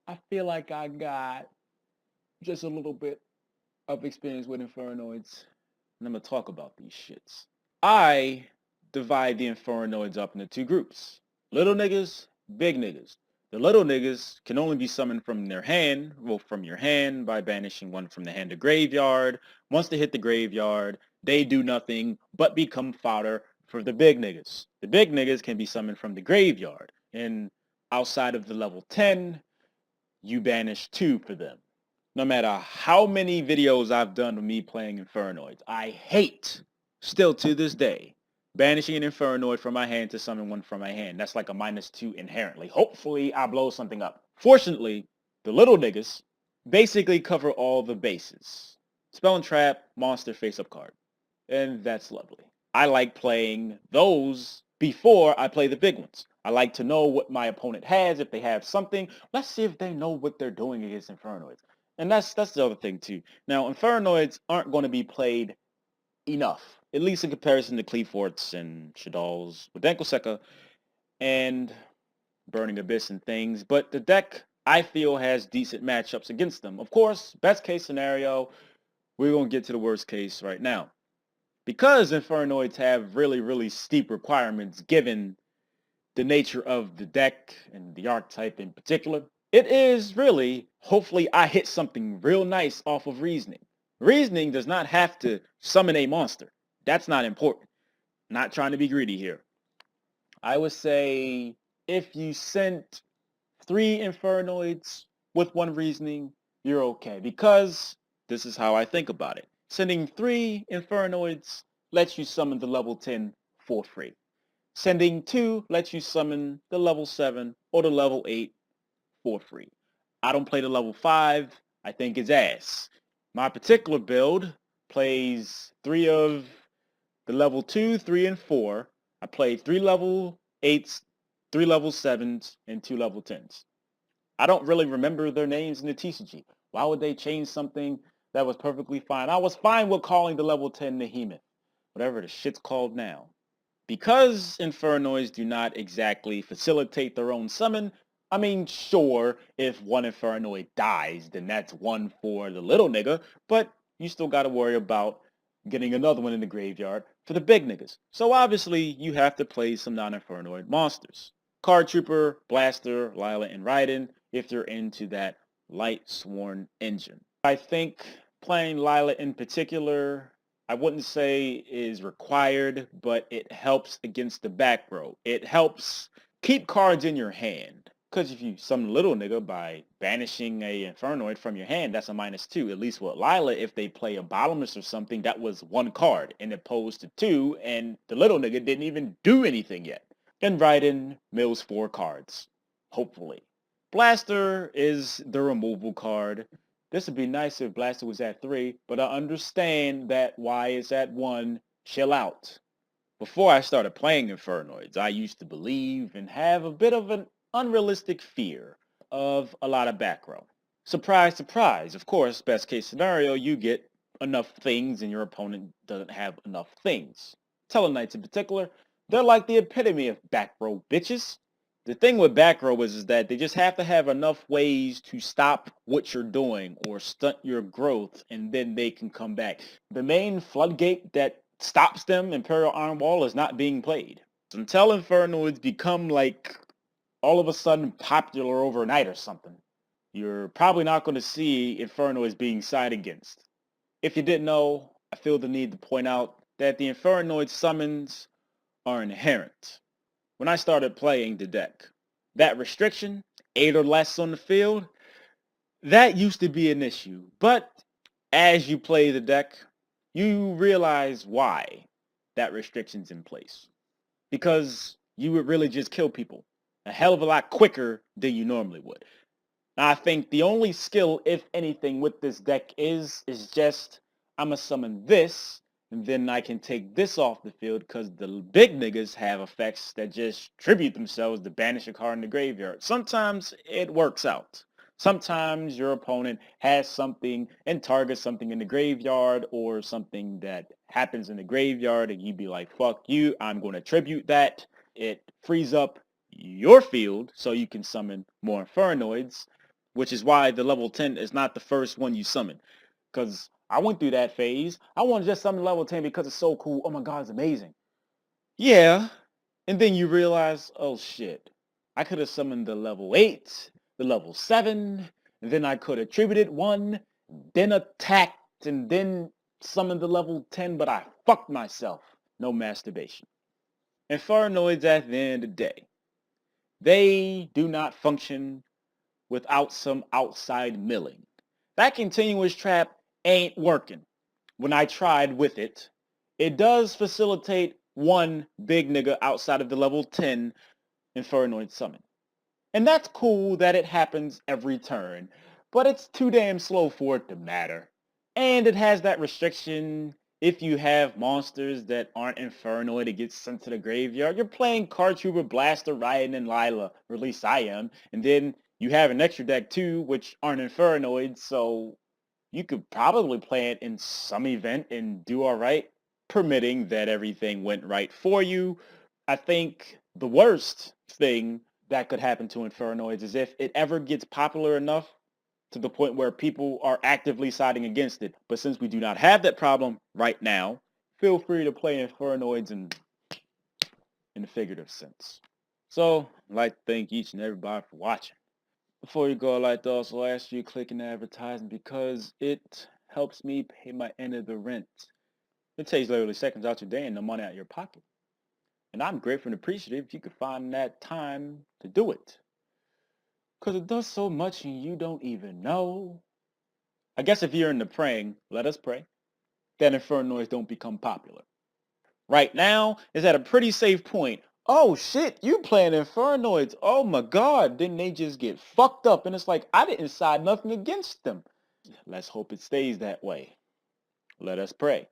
I feel like I got just a little bit of experience with Infernoids, and I'm gonna talk about these shits. I divide the Infernoids up into two groups. Little niggas, big niggas. The little niggas can only be summoned from their hand, well, from your hand by banishing one from the hand to graveyard. Once they hit the graveyard, they do nothing but become fodder for the big niggas. The big niggas can be summoned from the graveyard, and outside of the level 10, you banish two for them. No matter how many videos I've done of me playing Infernoids, I hate, still to this day, banishing an Infernoid from my hand to summon one from my hand. That's like a -2 inherently. Hopefully I blow something up. Fortunately, the little niggas basically cover all the bases. Spell and trap, monster, face-up card. And that's lovely. I like playing those before I play the big ones. I like to know what my opponent has. If they have something, let's see if they know what they're doing against Infernoids. And that's the other thing too. Now, Infernoids aren't going to be played enough, at least in comparison to Cleaforts and Shadalls with Dankoseka and Burning Abyss and things. But the deck, I feel, has decent matchups against them. Of course, best case scenario, we're going to get to the worst case right now. Because Infernoids have really, really steep requirements given the nature of the deck and the archetype in particular, it is really, hopefully I hit something real nice off of Reasoning. Reasoning does not have to summon a monster. That's not important. Not trying to be greedy here. I would say if you sent 3 Infernoids with 1 Reasoning, you're okay. Because this is how I think about it. Sending 3 Infernoids lets you summon the level 10 for free. Sending 2 lets you summon the level 7 or the level 8 for free. I don't play the level 5. I think it's ass. My particular build plays 3 of the level 2, 3, and 4. I played 3 level 8s, 3 level 7s, and 2 level 10s. I don't really remember their names in the TCG. Why would they change something that was perfectly fine? I was fine with calling the level 10 Behemoth, whatever the shit's called now. Because Infernoids do not exactly facilitate their own summon, I mean, sure, if one Infernoid dies, then that's one for the little nigga, but you still gotta worry about getting another one in the graveyard for the big niggas. So obviously, you have to play some non-Infernoid monsters. Card Trooper, Blaster, Lila, and Raiden, if you're into that Light Sworn engine. I think playing Lila in particular, I wouldn't say is required, but it helps against the back row. It helps keep cards in your hand. Because if you summon little nigga by banishing a Infernoid from your hand, that's a -2. At least with Lila, if they play a Bottomless or something, that was 1 card, and opposed to 2, and the little nigga didn't even do anything yet. And Raiden mills 4 cards, hopefully. Blaster is the removal card. This would be nice if Blaster was at 3, but I understand that why it's at 1. Chill out. Before I started playing Infernoids, I used to believe and have a bit of an unrealistic fear of a lot of back row. Surprise, surprise. Of course, best case scenario, you get enough things and your opponent doesn't have enough things. Teleknights in particular, they're like the epitome of back row bitches. The thing with back row is that they just have to have enough ways to stop what you're doing or stunt your growth, and then they can come back. The main floodgate that stops them, Imperial Iron Wall, is not being played. Until Infernoids become like all of a sudden popular overnight or something, you're probably not going to see Infernoids being side against. If you didn't know, I feel the need to point out that the Infernoid summons are inherent. When I started playing the deck, that restriction, 8 or less on the field, that used to be an issue. But as you play the deck, you realize why that restriction's in place. Because you would really just kill people a hell of a lot quicker than you normally would. Now, I think the only skill, if anything, with this deck is just, I'm going to summon this, and then I can take this off the field because the big niggas have effects that just tribute themselves to banish a card in the graveyard. Sometimes it works out. Sometimes your opponent has something and targets something in the graveyard or something that happens in the graveyard and you be like, fuck you, I'm going to tribute that. It frees up your field so you can summon more Infernoids, which is why the level 10 is not the first one you summon. Because I went through that phase. I want to just summon level 10 because it's so cool. Oh my god, it's amazing. Yeah. And then you realize, oh shit, I could have summoned the level 8, the level 7, and then I could have attributed 1, then attacked, and then summoned the level 10, but I fucked myself. No masturbation. Infernoids at the end of the day, they do not function without some outside milling. That continuous trap ain't working. When I tried with it, it does facilitate one big nigga outside of the level 10 Infernoid summon. And that's cool that it happens every turn, but it's too damn slow for it to matter. And it has that restriction, if you have monsters that aren't Infernoid, it gets sent to the graveyard. You're playing Card Trooper, Blaster, Ryan, and Lila, or at least I am, and then you have an extra deck too, which aren't Infernoid, so you could probably play it in some event and do alright, permitting that everything went right for you. I think the worst thing that could happen to Infernoids is if it ever gets popular enough to the point where people are actively siding against it. But since we do not have that problem right now, feel free to play Infernoids in the figurative sense. So, I'd like to thank each and everybody for watching. Before you go, I'd like to also ask you to click an advertisement because it helps me pay my end of the rent. It takes literally seconds out your day and no money out of your pocket. And I'm grateful and appreciative if you could find that time to do it. Because it does so much and you don't even know. I guess if you're into praying, let us pray that Infernoids don't become popular. Right now, it's at a pretty safe point. Oh shit, you playing Infernoids. Oh my god, didn't they just get fucked up? And it's like, I didn't side nothing against them. Let's hope it stays that way. Let us pray.